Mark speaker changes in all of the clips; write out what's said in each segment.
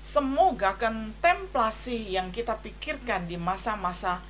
Speaker 1: Semoga kontemplasi yang kita pikirkan di masa-masa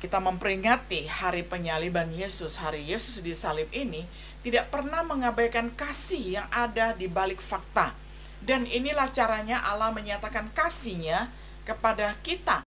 Speaker 1: kita memperingati hari penyaliban Yesus, hari Yesus disalib ini, tidak pernah mengabaikan kasih yang ada di balik fakta. Dan inilah caranya Allah menyatakan kasih-Nya kepada kita.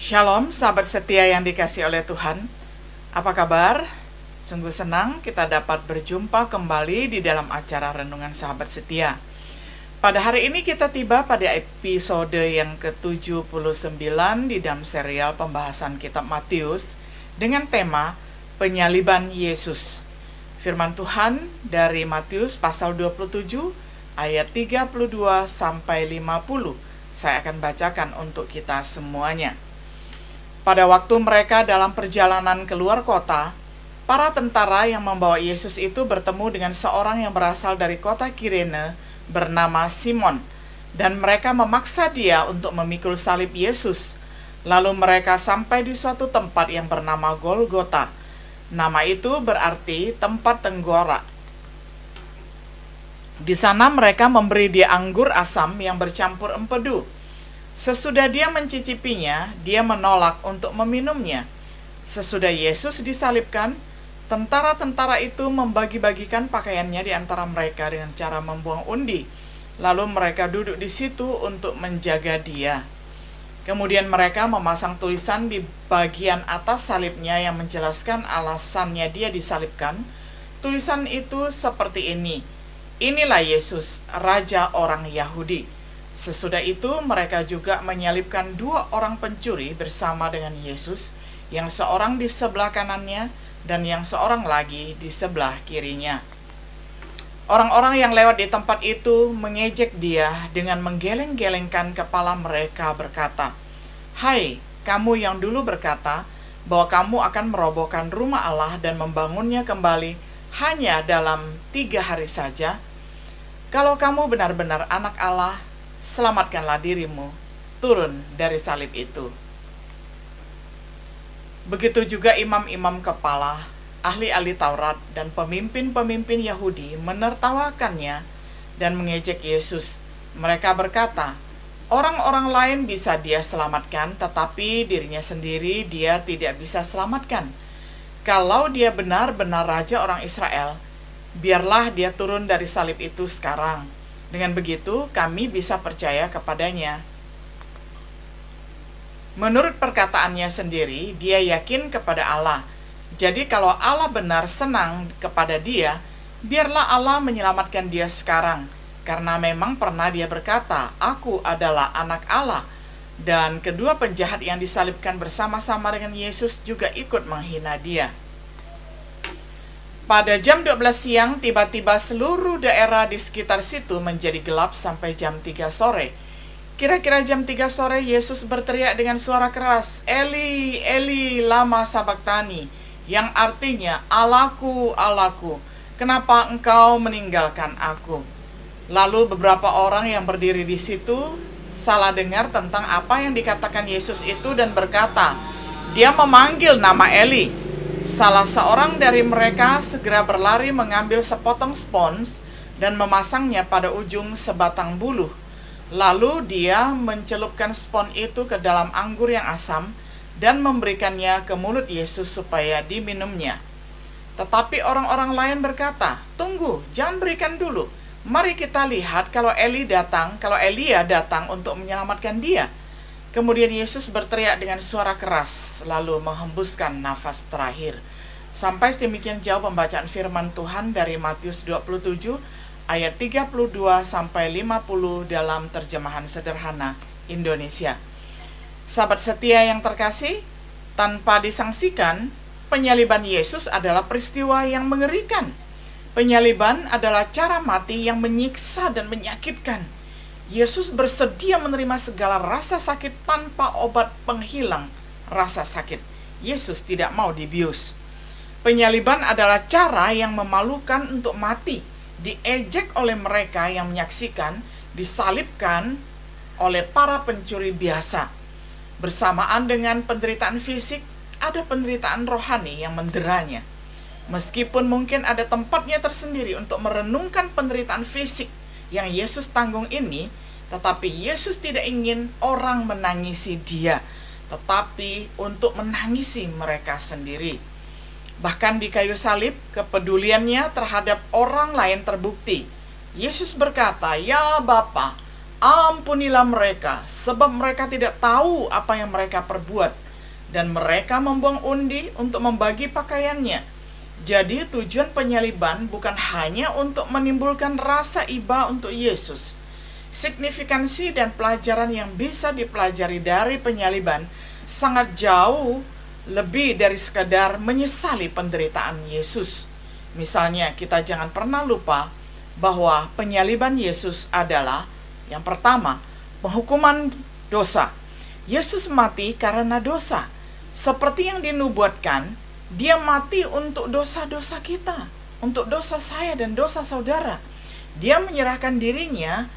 Speaker 1: Shalom, sahabat setia yang dikasihi oleh Tuhan. Apa kabar? Sungguh senang kita dapat berjumpa kembali di dalam acara Renungan Sahabat Setia. Pada hari ini kita tiba pada episode yang ke-79 di dalam serial pembahasan kitab Matius dengan tema Penyaliban Yesus. Firman Tuhan dari Matius pasal 27 ayat 32 sampai 50. Saya akan bacakan untuk kita semuanya. Pada waktu mereka dalam perjalanan keluar kota, para tentara yang membawa Yesus itu bertemu dengan seorang yang berasal dari kota Kirene bernama Simon, dan mereka memaksa dia untuk memikul salib Yesus. Lalu mereka sampai di suatu tempat yang bernama Golgota. Nama itu berarti tempat tenggora. Di sana mereka memberi dia anggur asam yang bercampur empedu. Sesudah dia mencicipinya, dia menolak untuk meminumnya. Sesudah Yesus disalibkan, tentara-tentara itu membagi-bagikan pakaiannya di antara mereka dengan cara membuang undi. Lalu mereka duduk di situ untuk menjaga dia. Kemudian mereka memasang tulisan di bagian atas salibnya yang menjelaskan alasannya dia disalibkan. Tulisan itu seperti ini: "Inilah Yesus, Raja orang Yahudi." Sesudah itu mereka juga menyalibkan dua orang pencuri bersama dengan Yesus, yang seorang di sebelah kanannya dan yang seorang lagi di sebelah kirinya. Orang-orang yang lewat di tempat itu mengejek dia dengan menggeleng-gelengkan kepala mereka berkata, "Hai, kamu yang dulu berkata bahwa kamu akan merobohkan rumah Allah dan membangunnya kembali hanya dalam 3 hari saja. Kalau kamu benar-benar anak Allah, selamatkanlah dirimu, turun dari salib itu." Begitu juga imam-imam kepala, ahli-ahli Taurat, dan pemimpin-pemimpin Yahudi menertawakannya dan mengejek Yesus. Mereka berkata, "Orang-orang lain bisa dia selamatkan, tetapi dirinya sendiri dia tidak bisa selamatkan. Kalau dia benar-benar Raja orang Israel, biarlah dia turun dari salib itu sekarang. Dengan begitu, kami bisa percaya kepadanya." Menurut perkataannya sendiri, dia yakin kepada Allah. Jadi kalau Allah benar senang kepada dia, biarlah Allah menyelamatkan dia sekarang. Karena memang pernah dia berkata, "Aku adalah anak Allah." Dan kedua penjahat yang disalibkan bersama-sama dengan Yesus juga ikut menghina dia. Pada jam 12 siang, tiba-tiba seluruh daerah di sekitar situ menjadi gelap sampai jam 3 sore. Kira-kira jam 3 sore, Yesus berteriak dengan suara keras, "Eli, Eli, lama sabachthani," yang artinya, "Allahku, Allahku, kenapa engkau meninggalkan aku?" Lalu beberapa orang yang berdiri di situ salah dengar tentang apa yang dikatakan Yesus itu dan berkata, "Dia memanggil nama Eli." Salah seorang dari mereka segera berlari mengambil sepotong spons dan memasangnya pada ujung sebatang buluh. Lalu dia mencelupkan spons itu ke dalam anggur yang asam dan memberikannya ke mulut Yesus supaya diminumnya. Tetapi orang-orang lain berkata, "Tunggu, jangan berikan dulu. Mari kita lihat kalau Elia datang untuk menyelamatkan dia." Kemudian Yesus berteriak dengan suara keras, lalu menghembuskan nafas terakhir. Sampai sedemikian jauh pembacaan firman Tuhan dari Matius 27 ayat 32-50 dalam terjemahan sederhana Indonesia. Sahabat setia yang terkasih, tanpa disangsikan, penyaliban Yesus adalah peristiwa yang mengerikan. Penyaliban adalah cara mati yang menyiksa dan menyakitkan. Yesus bersedia menerima segala rasa sakit tanpa obat penghilang rasa sakit. Yesus tidak mau dibius. Penyaliban adalah cara yang memalukan untuk mati, diejek oleh mereka yang menyaksikan, disalibkan oleh para pencuri biasa. Bersamaan dengan penderitaan fisik, ada penderitaan rohani yang menderanya. Meskipun mungkin ada tempatnya tersendiri untuk merenungkan penderitaan fisik yang Yesus tanggung ini, tetapi Yesus tidak ingin orang menangisi dia, tetapi untuk menangisi mereka sendiri. Bahkan di kayu salib, kepeduliannya terhadap orang lain terbukti. Yesus berkata, "Ya Bapa, ampunilah mereka, sebab mereka tidak tahu apa yang mereka perbuat." Dan mereka membuang undi untuk membagi pakaiannya. Jadi tujuan penyaliban bukan hanya untuk menimbulkan rasa iba untuk Yesus. Signifikansi dan pelajaran yang bisa dipelajari dari penyaliban sangat jauh lebih dari sekadar menyesali penderitaan Yesus. Misalnya, kita jangan pernah lupa bahwa penyaliban Yesus adalah yang pertama, penghukuman dosa. Yesus mati karena dosa. Seperti yang dinubuatkan, dia mati untuk dosa-dosa kita, untuk dosa saya dan dosa saudara. Dia menyerahkan dirinya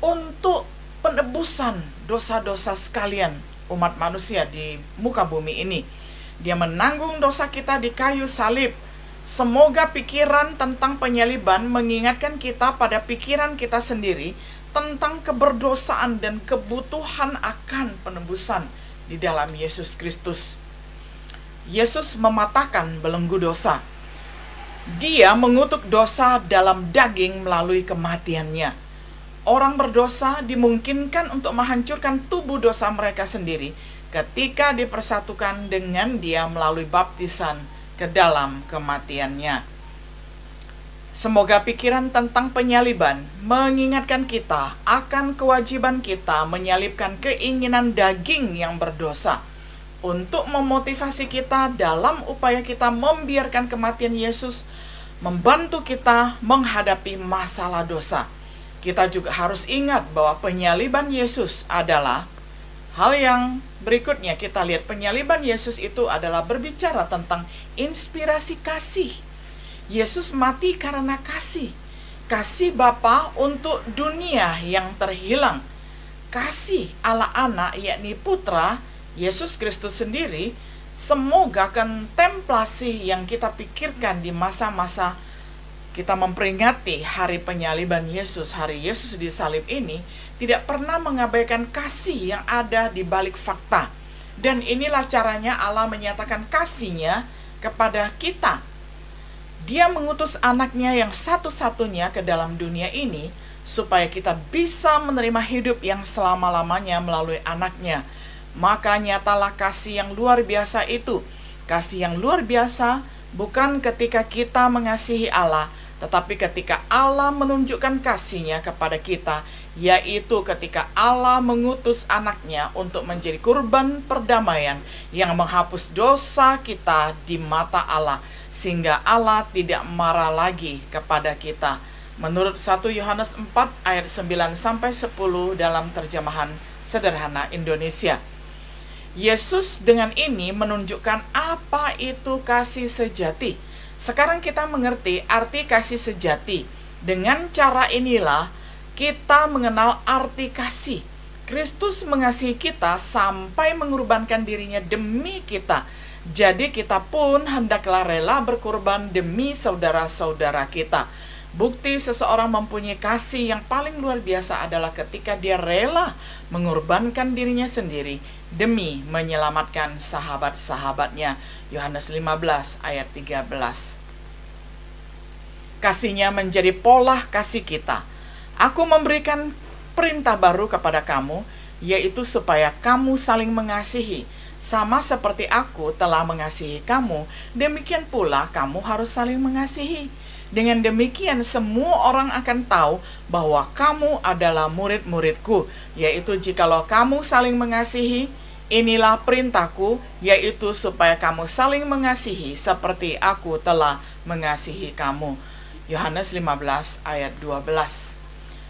Speaker 1: untuk penebusan dosa-dosa sekalian umat manusia di muka bumi ini. Dia menanggung dosa kita di kayu salib. Semoga pikiran tentang penyaliban mengingatkan kita pada pikiran kita sendiri tentang keberdosaan dan kebutuhan akan penebusan di dalam Yesus Kristus. Yesus mematahkan belenggu dosa. Dia mengutuk dosa dalam daging melalui kematiannya. Orang berdosa dimungkinkan untuk menghancurkan tubuh dosa mereka sendiri ketika dipersatukan dengan dia melalui baptisan ke dalam kematiannya. Semoga pikiran tentang penyaliban mengingatkan kita akan kewajiban kita menyalibkan keinginan daging yang berdosa untuk memotivasi kita dalam upaya kita membiarkan kematian Yesus membantu kita menghadapi masalah dosa. Kita juga harus ingat bahwa penyaliban Yesus adalah hal yang berikutnya. Kita lihat penyaliban Yesus itu adalah berbicara tentang inspirasi kasih. Yesus mati karena kasih. Kasih Bapa untuk dunia yang terhilang. Kasih Allah Anak, yakni Putra, Yesus Kristus sendiri. Semoga kontemplasi yang kita pikirkan di masa-masa kita memperingati hari penyaliban Yesus, hari Yesus disalib ini, tidak pernah mengabaikan kasih yang ada di balik fakta. Dan inilah caranya Allah menyatakan kasih-Nya kepada kita. Dia mengutus anaknya yang satu-satunya ke dalam dunia ini supaya kita bisa menerima hidup yang selama-lamanya melalui anaknya. Maka nyatalah kasih yang luar biasa itu. Kasih yang luar biasa bukan ketika kita mengasihi Allah, tetapi ketika Allah menunjukkan kasih-Nya kepada kita, yaitu ketika Allah mengutus anaknya untuk menjadi kurban perdamaian yang menghapus dosa kita di mata Allah, sehingga Allah tidak marah lagi kepada kita. Menurut 1 Yohanes 4 ayat 9-10 dalam terjemahan sederhana Indonesia. Yesus dengan ini menunjukkan apa itu kasih sejati. Sekarang kita mengerti arti kasih sejati. Dengan cara inilah kita mengenal arti kasih. Kristus mengasihi kita sampai mengorbankan dirinya demi kita. Jadi kita pun hendaklah rela berkorban demi saudara-saudara kita. Bukti seseorang mempunyai kasih yang paling luar biasa adalah ketika dia rela mengorbankan dirinya sendiri demi menyelamatkan sahabat-sahabatnya. Yohanes 15 ayat 13. Kasih-Nya menjadi pola kasih kita. Aku memberikan perintah baru kepada kamu, yaitu supaya kamu saling mengasihi. Sama seperti aku telah mengasihi kamu, demikian pula kamu harus saling mengasihi. Dengan demikian semua orang akan tahu bahwa kamu adalah murid-muridku, yaitu jikalau kamu saling mengasihi. Inilah perintahku, yaitu supaya kamu saling mengasihi seperti aku telah mengasihi kamu. Yohanes 15 ayat 12.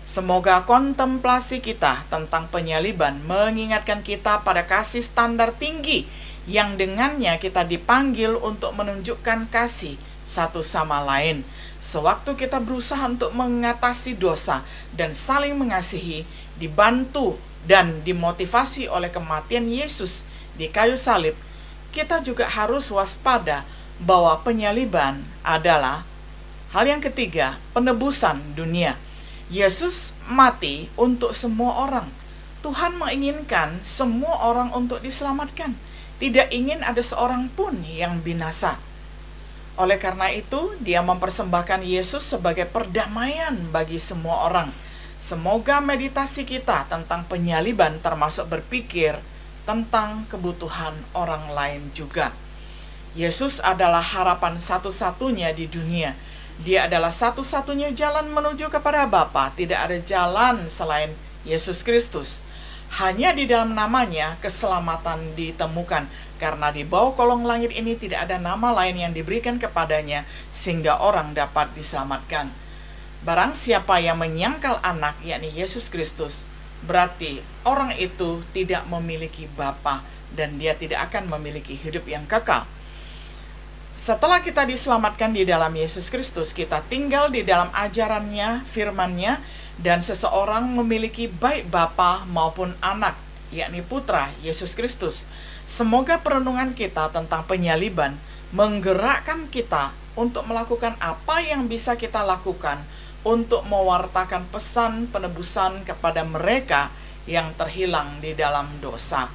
Speaker 1: Semoga kontemplasi kita tentang penyaliban mengingatkan kita pada kasih standar tinggi yang dengannya kita dipanggil untuk menunjukkan kasih satu sama lain. Sewaktu kita berusaha untuk mengatasi dosa dan saling mengasihi, dibantu dan dimotivasi oleh kematian Yesus di kayu salib, kita juga harus waspada bahwa penyaliban adalah hal yang ketiga, penebusan dunia. Yesus mati untuk semua orang. Tuhan menginginkan semua orang untuk diselamatkan. Tidak ingin ada seorang pun yang binasa. Oleh karena itu, Dia mempersembahkan Yesus sebagai perdamaian bagi semua orang. Semoga meditasi kita tentang penyaliban termasuk berpikir tentang kebutuhan orang lain juga. Yesus adalah harapan satu-satunya di dunia. Dia adalah satu-satunya jalan menuju kepada Bapa. Tidak ada jalan selain Yesus Kristus. Hanya di dalam namanya keselamatan ditemukan, karena di bawah kolong langit ini tidak ada nama lain yang diberikan kepadanya sehingga orang dapat diselamatkan. Barang siapa yang menyangkal anak, yakni Yesus Kristus, berarti orang itu tidak memiliki Bapa dan dia tidak akan memiliki hidup yang kekal. Setelah kita diselamatkan di dalam Yesus Kristus, kita tinggal di dalam ajarannya, firman-Nya, dan seseorang memiliki baik Bapa maupun anak, yakni Putra Yesus Kristus. Semoga perenungan kita tentang penyaliban menggerakkan kita untuk melakukan apa yang bisa kita lakukan untuk mewartakan pesan penebusan kepada mereka yang terhilang di dalam dosa.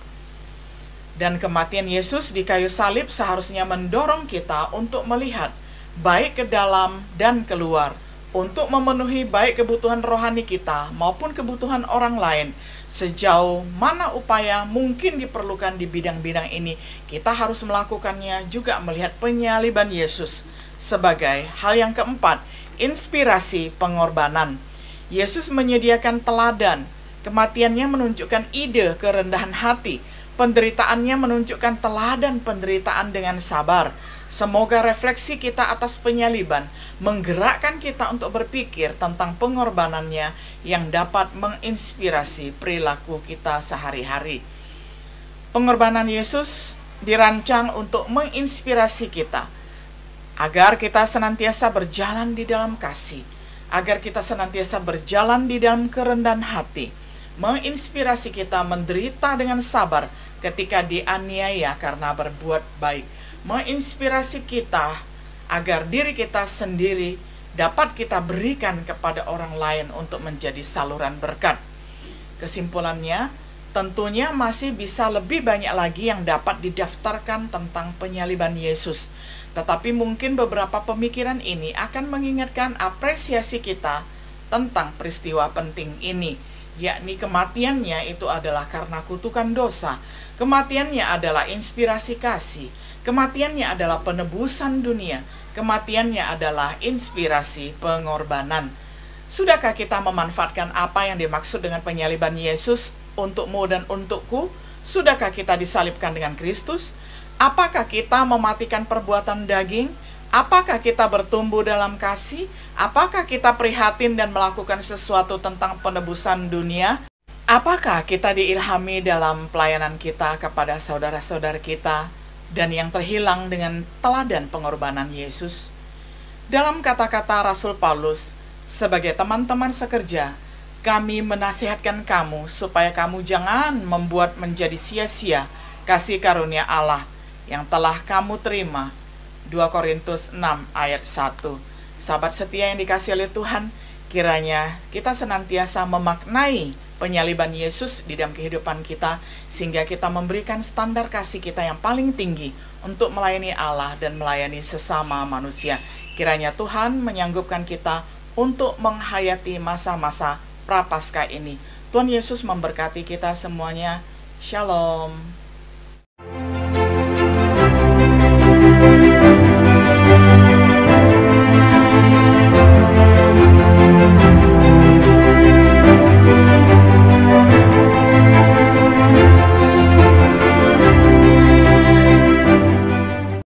Speaker 1: Dan kematian Yesus di kayu salib seharusnya mendorong kita untuk melihat baik ke dalam dan keluar, untuk memenuhi baik kebutuhan rohani kita maupun kebutuhan orang lain. Sejauh mana upaya mungkin diperlukan di bidang-bidang ini, kita harus melakukannya, juga melihat penyaliban Yesus sebagai hal yang keempat, inspirasi pengorbanan. Yesus menyediakan teladan. Kematiannya menunjukkan ide kerendahan hati. Penderitaannya menunjukkan teladan penderitaan dengan sabar. Semoga refleksi kita atas penyaliban menggerakkan kita untuk berpikir tentang pengorbanannya yang dapat menginspirasi perilaku kita sehari-hari. Pengorbanan Yesus dirancang untuk menginspirasi kita agar kita senantiasa berjalan di dalam kasih, agar kita senantiasa berjalan di dalam kerendahan hati, menginspirasi kita menderita dengan sabar ketika dianiaya karena berbuat baik, menginspirasi kita agar diri kita sendiri dapat kita berikan kepada orang lain untuk menjadi saluran berkat. Kesimpulannya, tentunya masih bisa lebih banyak lagi yang dapat didaftarkan tentang penyaliban Yesus. Tetapi mungkin beberapa pemikiran ini akan mengingatkan apresiasi kita tentang peristiwa penting ini, yakni kematiannya itu adalah karena kutukan dosa. Kematiannya adalah inspirasi kasih. Kematiannya adalah penebusan dunia. Kematiannya adalah inspirasi pengorbanan. Sudahkah kita memanfaatkan apa yang dimaksud dengan penyaliban Yesus untukmu dan untukku? Sudahkah kita disalibkan dengan Kristus? Apakah kita mematikan perbuatan daging? Apakah kita bertumbuh dalam kasih? Apakah kita prihatin dan melakukan sesuatu tentang penebusan dunia? Apakah kita diilhami dalam pelayanan kita kepada saudara-saudara kita dan yang terhilang dengan teladan pengorbanan Yesus? Dalam kata-kata Rasul Paulus, sebagai teman-teman sekerja, kami menasihatkan kamu supaya kamu jangan membuat menjadi sia-sia kasih karunia Allah yang telah kamu terima. 2 Korintus 6 ayat 1. Sahabat setia yang dikasihi oleh Tuhan, kiranya kita senantiasa memaknai penyaliban Yesus di dalam kehidupan kita, sehingga kita memberikan standar kasih kita yang paling tinggi untuk melayani Allah dan melayani sesama manusia. Kiranya Tuhan menyanggupkan kita untuk menghayati masa-masa Prapaskah ini. Tuhan Yesus memberkati kita semuanya. Shalom.